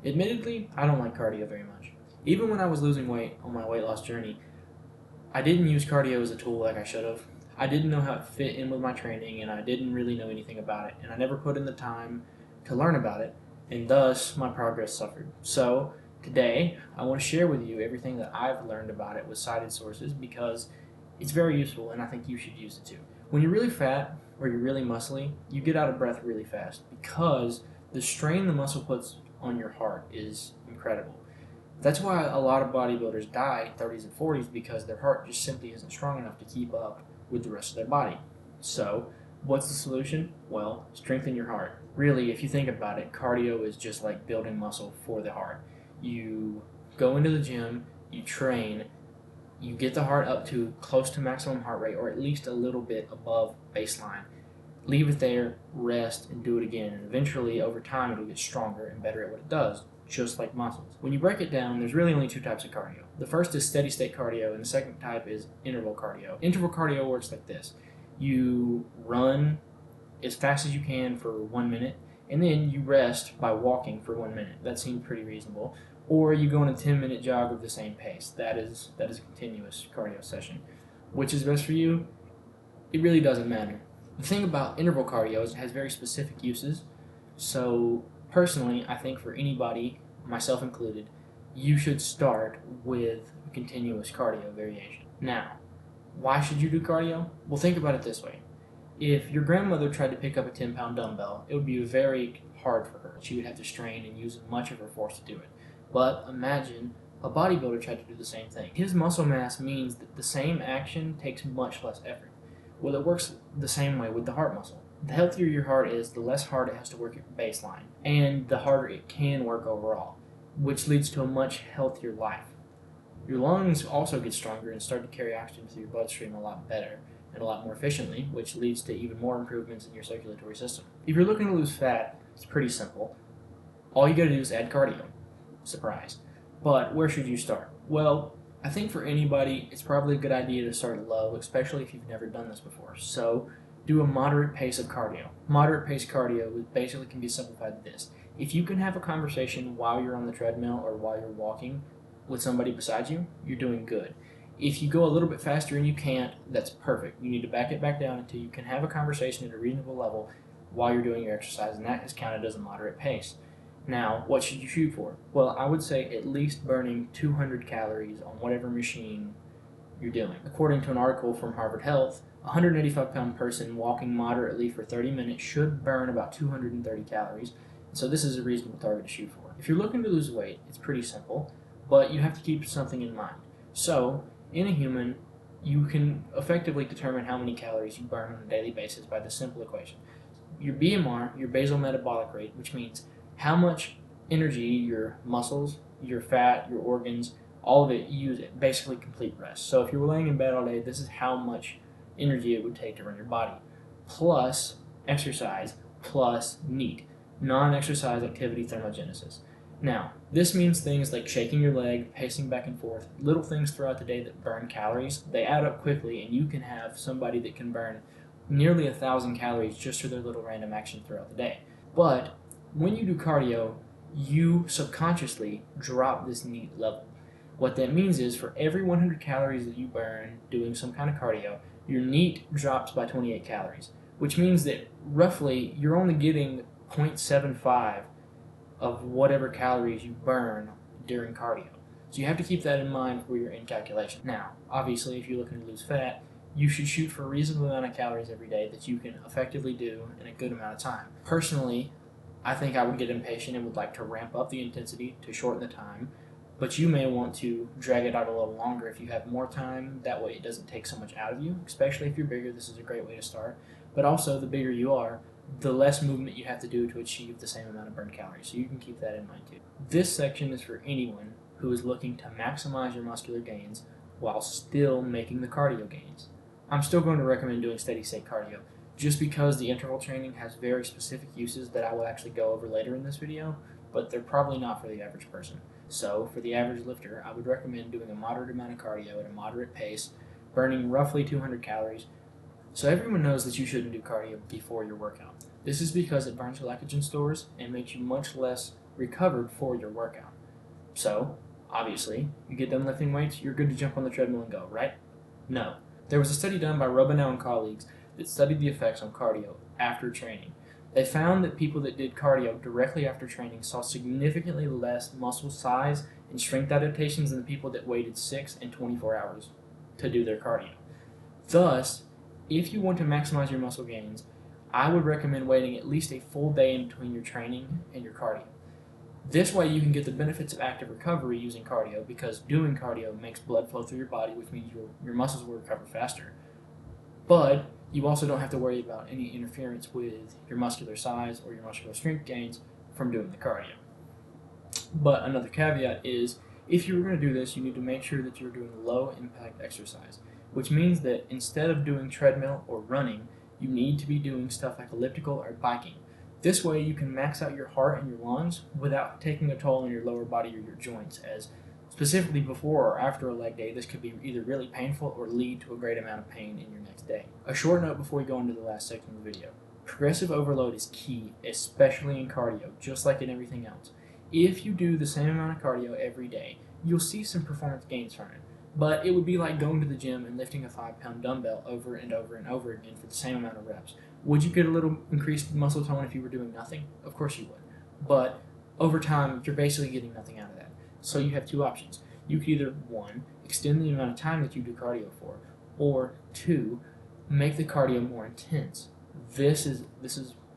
Admittedly, I don't like cardio very much. Even when I was losing weight on my weight loss journey, I didn't use cardio as a tool like I should have. I didn't know how it fit in with my training, and I didn't really know anything about it, and I never put in the time to learn about it, and thus my progress suffered. So, today, I want to share with you everything that I've learned about it with cited sources because it's very useful, and I think you should use it too. When you're really fat or you're really muscly, you get out of breath really fast because the strain the muscle puts on your heart is incredible. That's why a lot of bodybuilders die in 30s and 40s because their heart just simply isn't strong enough to keep up with the rest of their body. So, what's the solution? Well, strengthen your heart. Really, if you think about it, cardio is just like building muscle for the heart. You go into the gym, you train, you get the heart up to close to maximum heart rate or at least a little bit above baseline. Leave it there, rest, and do it again. And eventually, over time, it'll get stronger and better at what it does, just like muscles. When you break it down, there's really only two types of cardio. The first is steady state cardio, and the second type is interval cardio. Interval cardio works like this: you run as fast as you can for 1 minute, and then you rest by walking for 1 minute. That seems pretty reasonable. Or you go on a 10-minute jog of the same pace. That is a continuous cardio session. Which is best for you? It really doesn't matter. The thing about interval cardio is it has very specific uses. So personally, I think for anybody, myself included, you should start with a continuous cardio variation. Now, why should you do cardio? Well, think about it this way. If your grandmother tried to pick up a 10-pound dumbbell, it would be very hard for her. She would have to strain and use much of her force to do it. But imagine a bodybuilder tried to do the same thing. His muscle mass means that the same action takes much less effort. Well, it works the same way with the heart muscle. The healthier your heart is, the less hard it has to work at baseline, and the harder it can work overall, which leads to a much healthier life. Your lungs also get stronger and start to carry oxygen through your bloodstream a lot better and a lot more efficiently, which leads to even more improvements in your circulatory system. If you're looking to lose fat, it's pretty simple. All you gotta do is add cardio. Surprise. But where should you start? Well, I think for anybody, it's probably a good idea to start low, especially if you've never done this before. So, do a moderate pace of cardio. Moderate pace cardio basically can be simplified to this. If you can have a conversation while you're on the treadmill or while you're walking with somebody beside you, you're doing good. If you go a little bit faster and you can't, that's perfect. You need to back it back down until you can have a conversation at a reasonable level while you're doing your exercise, and that is counted as a moderate pace. Now, what should you shoot for? Well, I would say at least burning 200 calories on whatever machine you're doing. According to an article from Harvard Health, a 185-pound person walking moderately for 30 minutes should burn about 230 calories, so this is a reasonable target to shoot for. If you're looking to lose weight, it's pretty simple, but you have to keep something in mind. So, in a human, you can effectively determine how many calories you burn on a daily basis by this simple equation. Your BMR, your basal metabolic rate, which means how much energy your muscles, your fat, your organs, all of it use at basically complete rest. So if you were laying in bed all day, this is how much energy it would take to run your body, plus exercise, plus NEAT, non-exercise activity thermogenesis. Now, this means things like shaking your leg, pacing back and forth, little things throughout the day that burn calories. They add up quickly, and you can have somebody that can burn nearly 1,000 calories just for their little random action throughout the day. But when you do cardio, you subconsciously drop this NEAT level. What that means is for every 100 calories that you burn doing some kind of cardio, your NEAT drops by 28 calories, which means that roughly you're only getting 0.75 of whatever calories you burn during cardio. So you have to keep that in mind for your in calculation. Now, obviously, if you're looking to lose fat, you should shoot for a reasonable amount of calories every day that you can effectively do in a good amount of time. Personally, I think I would get impatient and would like to ramp up the intensity to shorten the time, but you may want to drag it out a little longer if you have more time. That way it doesn't take so much out of you, especially if you're bigger. This is a great way to start. But also, the bigger you are, the less movement you have to do to achieve the same amount of burned calories. So you can keep that in mind too. This section is for anyone who is looking to maximize your muscular gains while still making the cardio gains. I'm still going to recommend doing steady state cardio, just because the interval training has very specific uses that I will actually go over later in this video, but they're probably not for the average person. So for the average lifter, I would recommend doing a moderate amount of cardio at a moderate pace, burning roughly 200 calories. So everyone knows that you shouldn't do cardio before your workout. This is because it burns glycogen stores and makes you much less recovered for your workout. So, obviously, you get done lifting weights, you're good to jump on the treadmill and go, right? No. There was a study done by Robinow and colleagues that studied the effects on cardio after training. They found that people that did cardio directly after training saw significantly less muscle size and strength adaptations than the people that waited 6 and 24 hours to do their cardio. Thus, if you want to maximize your muscle gains, I would recommend waiting at least a full day in between your training and your cardio. This way you can get the benefits of active recovery using cardio, because doing cardio makes blood flow through your body, which means your muscles will recover faster. But you also don't have to worry about any interference with your muscular size or your muscular strength gains from doing the cardio. But another caveat is, if you're going to do this, you need to make sure that you're doing low impact exercise, which means that instead of doing treadmill or running, you need to be doing stuff like elliptical or biking. This way you can max out your heart and your lungs without taking a toll on your lower body or your joints, as specifically before or after a leg day, this could be either really painful or lead to a great amount of pain in your next day. A short note before we go into the last section of the video. Progressive overload is key, especially in cardio, just like in everything else. If you do the same amount of cardio every day, you'll see some performance gains from it. But it would be like going to the gym and lifting a 5-pound dumbbell over and over and over again for the same amount of reps. Would you get a little increased muscle tone if you were doing nothing? Of course you would. But over time, you're basically getting nothing out of that. So you have two options. You could either, 1, extend the amount of time that you do cardio for, or 2, make the cardio more intense. This is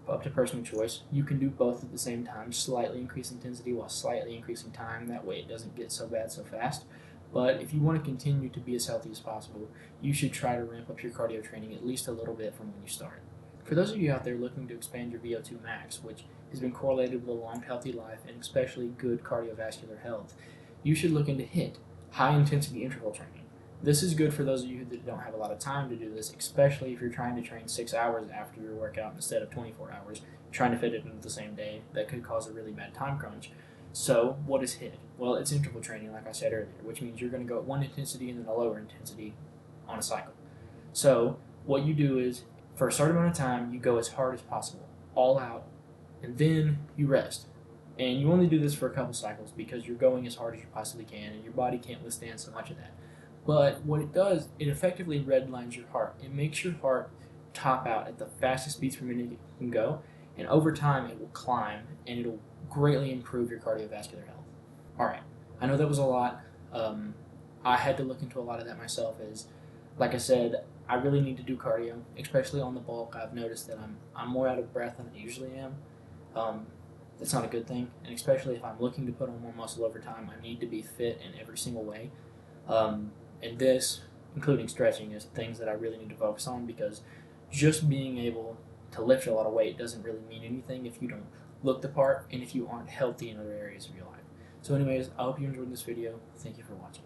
up to personal choice. You can do both at the same time, slightly increase intensity while slightly increasing time. That way it doesn't get so bad so fast. But if you want to continue to be as healthy as possible, you should try to ramp up your cardio training at least a little bit from when you start. For those of you out there looking to expand your VO2 max, which has been correlated with a long, healthy life and especially good cardiovascular health, you should look into HIIT, high-intensity interval training. This is good for those of you that don't have a lot of time to do this, especially if you're trying to train 6 hours after your workout instead of 24 hours, trying to fit it into the same day. That could cause a really bad time crunch. So what is HIIT? Well, it's interval training, like I said earlier, which means you're going to go at one intensity and then a lower intensity on a cycle. So what you do is, for a certain amount of time, you go as hard as possible, all out, and then you rest. And you only do this for a couple cycles because you're going as hard as you possibly can, and your body can't withstand so much of that. But what it does, it effectively redlines your heart. It makes your heart top out at the fastest beats per minute it can go, and over time it will climb, and it'll greatly improve your cardiovascular health. Alright, I know that was a lot. I had to look into a lot of that myself, as, like I said, I really need to do cardio, especially on the bulk. I've noticed that I'm more out of breath than I usually am. That's not a good thing, and especially if I'm looking to put on more muscle over time, I need to be fit in every single way. And this, including stretching, is things that I really need to focus on, because just being able to lift a lot of weight doesn't really mean anything if you don't look the part and if you aren't healthy in other areas of your life. So anyways, I hope you enjoyed this video. Thank you for watching.